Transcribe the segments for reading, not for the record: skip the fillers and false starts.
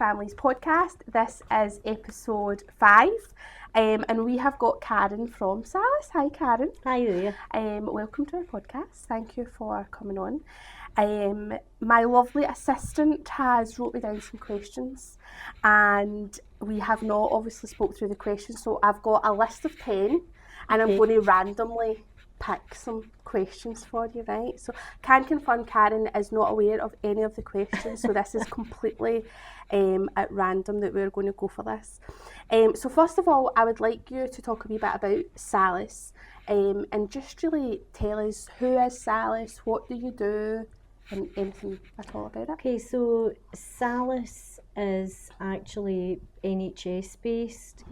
Families podcast. This is episode 5, and we have got Karen from SALUS. Hi, Karen. Hi there. Welcome to our podcast. Thank you for coming on. My lovely assistant has wrote me down some questions, and we have not obviously spoke through the questions, so I've got a list of 10, and I'm going to randomly pick some questions for you, right? So can confirm Karen is not aware of any of the questions, so this is completely at random that we're going to go for this. So first of all, I would like you to talk a wee bit about SALUS, and just really tell us who is SALUS, what do you do, and anything at all about it. Okay, so SALUS is actually NHS based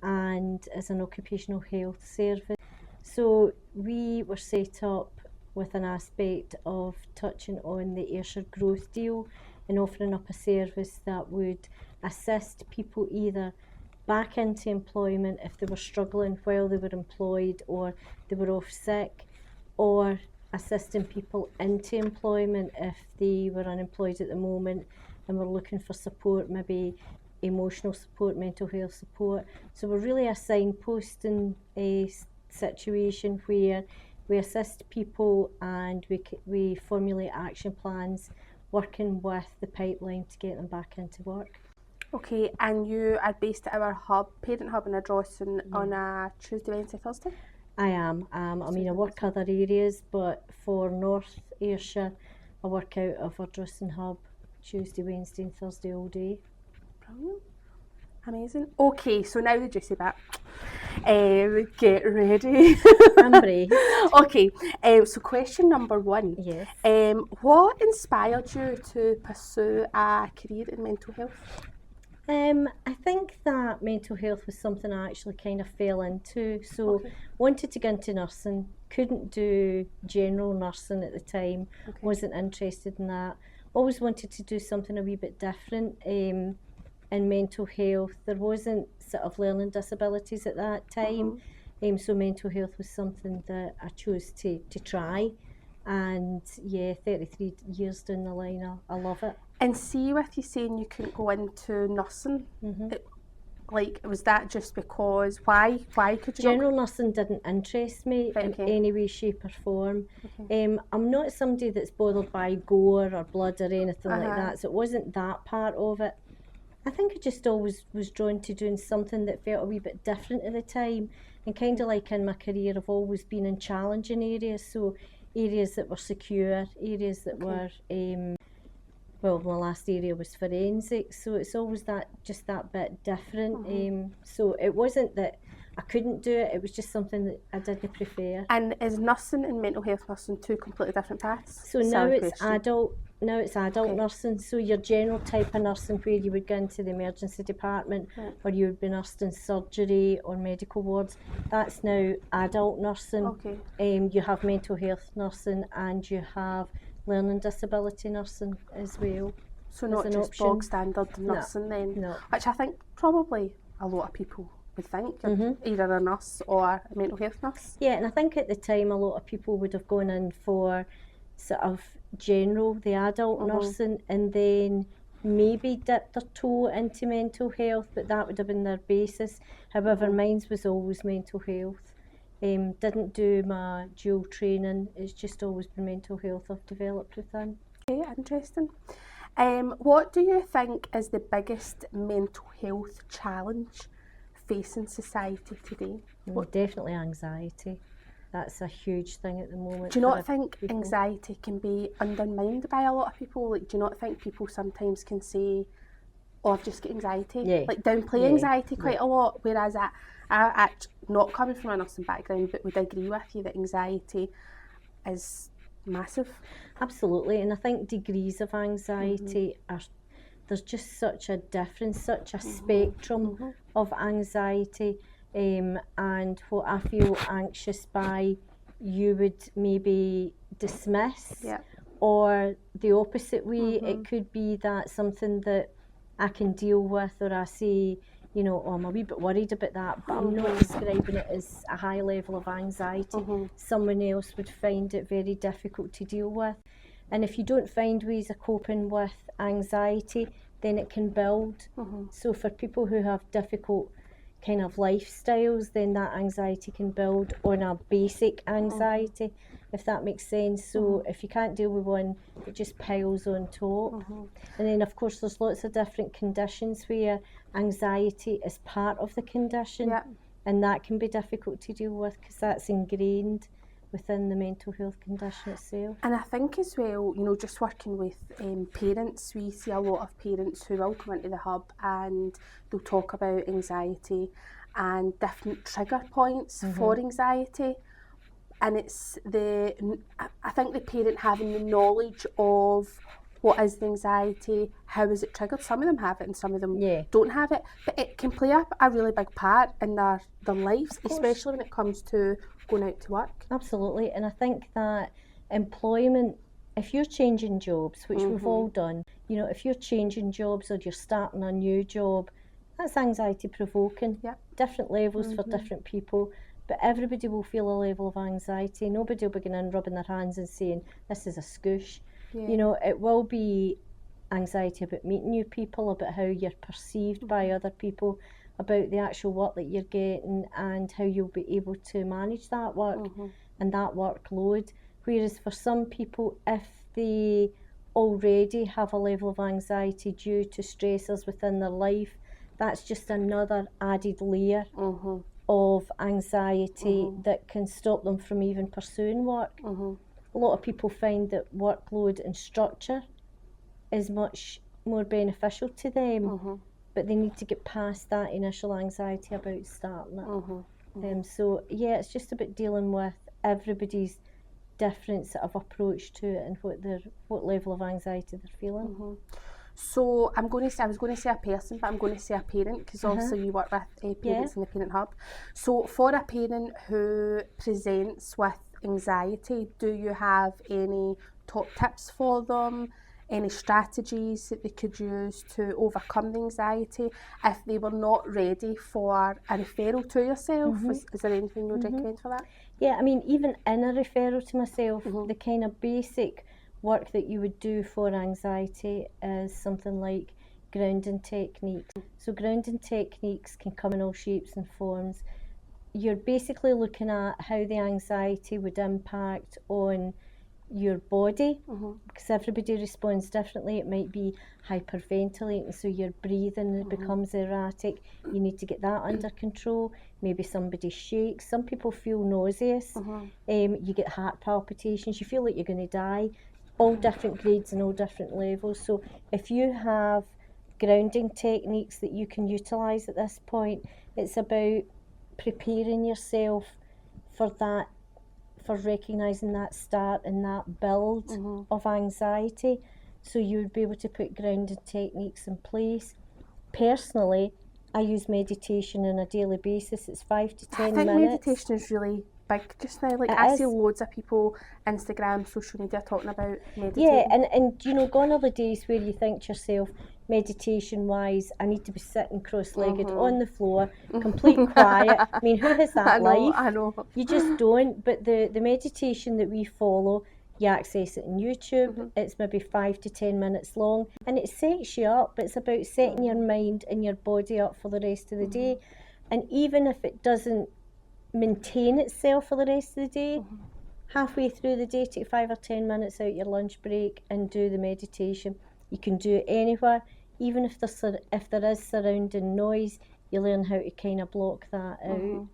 and is an occupational health service. So we were set up with an aspect of touching on the Ayrshire Growth Deal and offering up a service that would assist people either back into employment if they were struggling while they were employed or they were off sick, or assisting people into employment if they were unemployed at the moment and were looking for support, maybe emotional support, mental health support. So we're really a signposting situation where we assist people and we formulate action plans working with the pipeline to get them back into work. Okay, and you are based at our parent hub in Ardrossan on a Tuesday, Wednesday, Thursday? I am. I work other areas, but for North Ayrshire, I work out of Ardrossan Hub Tuesday, Wednesday and Thursday all day. Brilliant. Amazing. Okay, so now the juicy bit. Get ready. I'm ready. Okay, so question number 1. Yes. What inspired you to pursue a career in mental health? I think that mental health was something I actually kind of fell into. So wanted to go into nursing, couldn't do general nursing at the time, wasn't interested in that. Always wanted to do something a wee bit different in mental health. There wasn't sort of learning disabilities at that time, so mental health was something that I chose to try. And 33 years down the line, I love it. And see, with you saying you couldn't go into nursing, was that just because, why could you General nursing didn't interest me in any way, shape or form. I'm not somebody that's bothered by gore or blood or anything like that, so it wasn't that part of it. I think I just always was drawn to doing something that felt a wee bit different at the time, and kind of like in my career I've always been in challenging areas, so areas that were secure, areas that were my last area was forensics, so it's always that bit different. So it wasn't that I couldn't do it, it was just something that I didn't prefer. And is nursing and mental health nursing two completely different paths? So now it's adult nursing, so your general type of nursing where you would go into the emergency department or you would be nursed in surgery or medical wards, that's now adult nursing. You have mental health nursing and you have learning disability nursing as well. So not just bog standard nursing then, which I think probably a lot of people would think, either a nurse or a mental health nurse. Yeah, and I think at the time a lot of people would have gone in for sort of general, the adult nursing, and then maybe dipped their toe into mental health, but that would have been their basis. However, mine was always mental health. Didn't do my dual training, it's just always been mental health I've developed within. Okay, interesting. What do you think is the biggest mental health challenge facing society today? Definitely anxiety. That's a huge thing at the moment. Do you not think anxiety can be undermined by a lot of people? Like, do you not think people sometimes can say, oh, I've just got anxiety? Like downplay anxiety quite a lot, whereas I not coming from a nursing background, but would agree with you that anxiety is massive. Absolutely, and I think degrees of anxiety there's just such a difference, such a spectrum of anxiety, and what I feel anxious by you would maybe dismiss, or the opposite way. It could be that something that I can deal with, or I say, oh, I'm a wee bit worried about that, but I'm not describing it as a high level of anxiety. Someone else would find it very difficult to deal with. And if you don't find ways of coping with anxiety, then it can build. So for people who have difficult kind of lifestyles, then that anxiety can build on a basic anxiety, if that makes sense. So if you can't deal with one, it just piles on top. And then of course there's lots of different conditions where anxiety is part of the condition, and that can be difficult to deal with because that's ingrained within the mental health condition itself. And I think as well, you know, just working with parents, we see a lot of parents who will come into the hub and they'll talk about anxiety and different trigger points for anxiety. And it's I think the parent having the knowledge of what is the anxiety, how is it triggered. Some of them have it and some of them don't have it, but it can play a really big part in their lives, especially when it comes to going out to work. Absolutely. And I think that employment, if you're changing jobs, which we've all done, you know, if you're changing jobs or you're starting a new job, that's anxiety provoking. Different levels for different people, but everybody will feel a level of anxiety. Nobody will begin in rubbing their hands and saying, this is a scoosh. You know, it will be anxiety about meeting new people, about how you're perceived by other people, about the actual work that you're getting and how you'll be able to manage that work and that workload. Whereas for some people, if they already have a level of anxiety due to stressors within their life, that's just another added layer of anxiety that can stop them from even pursuing work. A lot of people find that workload and structure is much more beneficial to them, but they need to get past that initial anxiety about starting it. So yeah, it's just about dealing with everybody's different sort of approach to it and what level of anxiety they're feeling. So I was going to say a person, but I'm going to say a parent because obviously you work with parents in the Parent Hub. So for a parent who presents with anxiety, do you have any top tips for them? Any strategies that they could use to overcome the anxiety if they were not ready for a referral to yourself? Is there anything you would recommend for that? Yeah, I mean, even in a referral to myself, the kind of basic work that you would do for anxiety is something like grounding techniques. So grounding techniques can come in all shapes and forms. You're basically looking at how the anxiety would impact on your body, because everybody responds differently. It might be hyperventilating, so your breathing becomes erratic. You need to get that under control. Maybe somebody shakes. Some people feel nauseous. You get heart palpitations. You feel like you're going to die. All different grades and all different levels. So if you have grounding techniques that you can utilise at this point, it's about preparing yourself for that, for recognising that start and that build of anxiety, so you would be able to put grounding techniques in place. Personally, I use meditation on a daily basis. It's 5 to 10 minutes. I think meditation is really big just now. Like I see loads of people, Instagram, social media talking about meditating. Yeah, and you know, gone are the days where you think to yourself, meditation wise, I need to be sitting cross-legged on the floor, complete quiet. I mean, who has that life? I know. You just don't. But the meditation that we follow, you access it on YouTube. It's maybe 5 to 10 minutes long, and it sets you up. It's about setting your mind and your body up for the rest of the day. And even if it doesn't maintain itself for the rest of the day, halfway through the day, take 5 or 10 minutes out your lunch break and do the meditation. You can do it anywhere. Even if there is surrounding noise, you learn how to kind of block that out.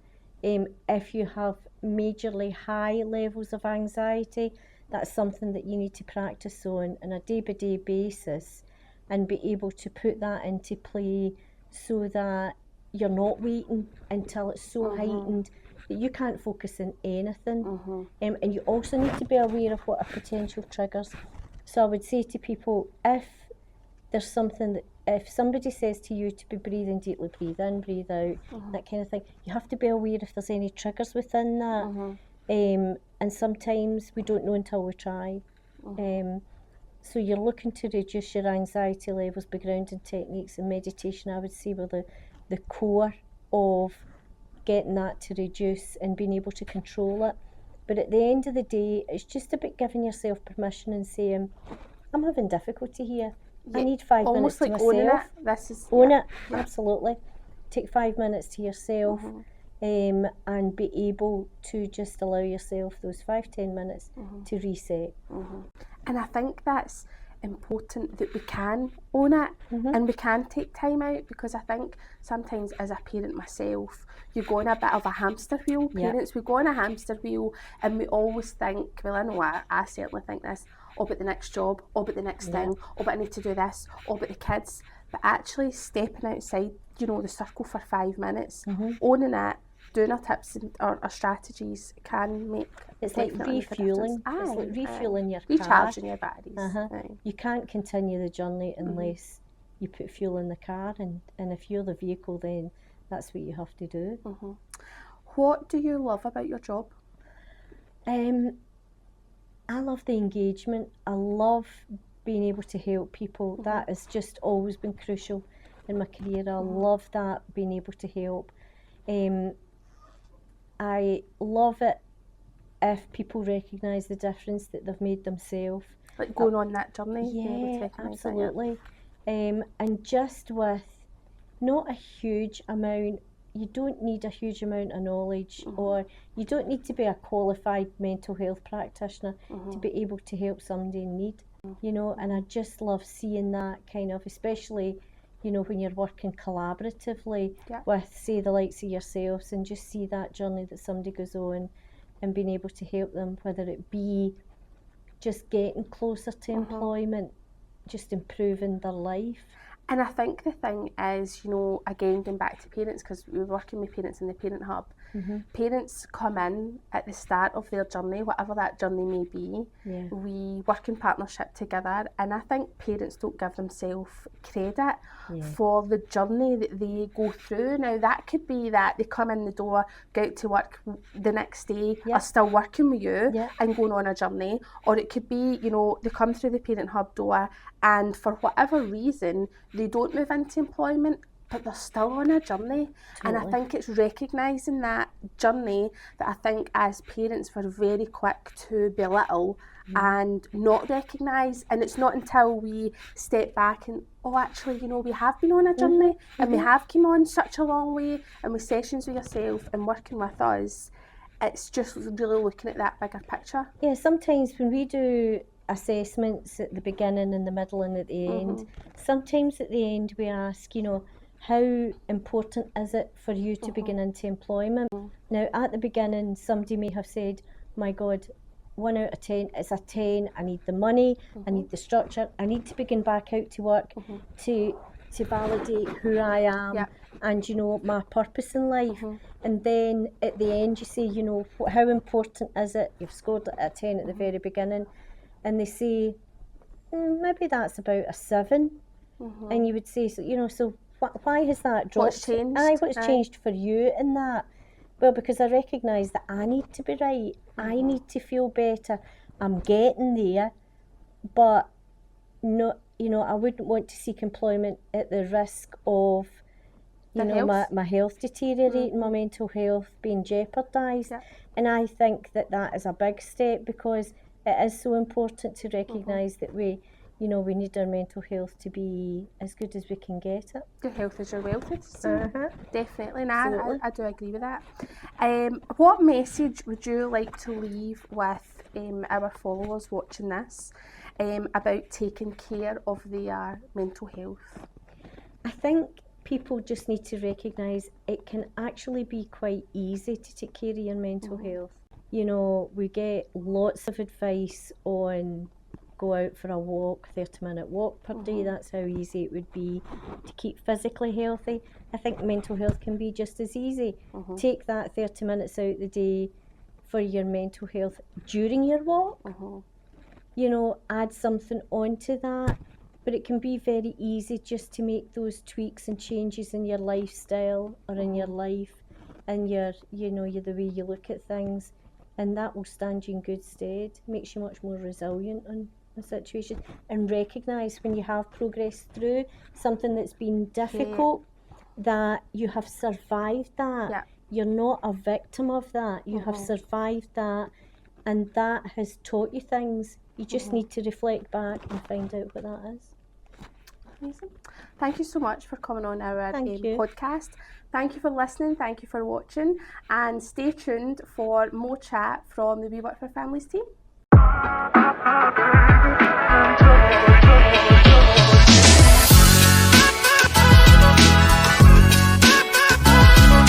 If you have majorly high levels of anxiety, that's something that you need to practice on a day-by-day basis and be able to put that into play so that you're not waiting until it's so heightened that you can't focus on anything. And you also need to be aware of what are potential triggers. So I would say to people, if there's something that, if somebody says to you to be breathing deeply, breathe in, breathe out, that kind of thing, you have to be aware if there's any triggers within that. And sometimes we don't know until we try. So you're looking to reduce your anxiety levels by grounding techniques, and meditation, I would say, were the core of getting that to reduce and being able to control it. But at the end of the day, it's just about giving yourself permission and saying, I'm having difficulty here. I need 5 almost minutes like to myself. owning it. This is Own it, absolutely. Take 5 minutes to yourself, and be able to just allow yourself those 5-10 minutes to reset. And I think that's important, that we can own it and we can take time out, because I think sometimes as a parent myself, you go on a bit of a hamster wheel. Parents, we go on a hamster wheel and we always think, well, I know I certainly think this, oh, but the next job, oh, but the next thing, oh, but I need to do this, oh, but the kids. But actually stepping outside, you know, the circle for 5 minutes, owning it, doing our tips or our strategies can make it's like refueling. It's like refueling your car. Recharging your batteries. You can't continue the journey unless you put fuel in the car, and if you're the vehicle, then that's what you have to do. What do you love about your job? I love the engagement. I love being able to help people. That has just always been crucial in my career. I love that, being able to help. I love it if people recognise the difference that they've made themselves. Like going on that journey? Yeah, absolutely. And just with not a huge amount, you don't need a huge amount of knowledge, or you don't need to be a qualified mental health practitioner to be able to help somebody in need, you know. And I just love seeing that kind of, especially, you know, when you're working collaboratively with, say, the likes of yourselves, and just see that journey that somebody goes on and being able to help them, whether it be just getting closer to employment, just improving their life. And I think the thing is, you know, again, going back to parents, because we were working with parents in the Parent Hub, parents come in at the start of their journey, whatever that journey may be. We work in partnership together, and I think parents don't give themselves credit for the journey that they go through. Now, that could be that they come in the door, go out to work the next day, are still working with you and going on a journey, or it could be, you know, they come through the Parent Hub door and for whatever reason they don't move into employment, but they're still on a journey. And I think it's recognising that journey that I think as parents we're very quick to belittle and not recognise. And it's not until we step back and, oh, actually, you know, we have been on a journey and we have come on such a long way, and with sessions with yourself and working with us, it's just really looking at that bigger picture. Yeah, sometimes when we do assessments at the beginning, in the middle and at the end, sometimes at the end we ask, you know, how important is it for you to begin into employment? Now, at the beginning, somebody may have said, my God, 1 out of 10, it's a 10, I need the money, I need the structure, I need to begin back out to work to validate who I am and, you know, my purpose in life. And then at the end you say, you know, how important is it? You've scored a 10 at the very beginning, and they say, maybe that's about a 7. And you would say, so, you know, so why has that dropped? What's changed? What's changed for you in that? Well, because I recognise that I need to be right. I need to feel better. I'm getting there, but no, you know, I wouldn't want to seek employment at the risk of, you know, my health deteriorating, my mental health being jeopardised. And I think that is a big step, because it is so important to recognise that we, you know, we need our mental health to be as good as we can get it. Your health is your wealth. Definitely, and I do agree with that. What message would you like to leave with our followers watching this about taking care of their mental health? I think people just need to recognise it can actually be quite easy to take care of your mental health. You know, we get lots of advice on go out for a walk, 30-minute walk per day. That's how easy it would be to keep physically healthy. I think mental health can be just as easy. Take that 30 minutes out the day for your mental health during your walk. You know, add something onto that. But it can be very easy just to make those tweaks and changes in your lifestyle or in your life and your, you know, the way you look at things. And that will stand you in good stead, makes you much more resilient in a situation. And recognise when you have progressed through something that's been difficult, that you have survived that. You're not a victim of that. You have survived that, and that has taught you things. You just need to reflect back and find out what that is. Amazing. Thank you so much for coming on our Thank you. podcast. Thank you for listening. Thank you for watching. And stay tuned for more chat from the We Work for Families team.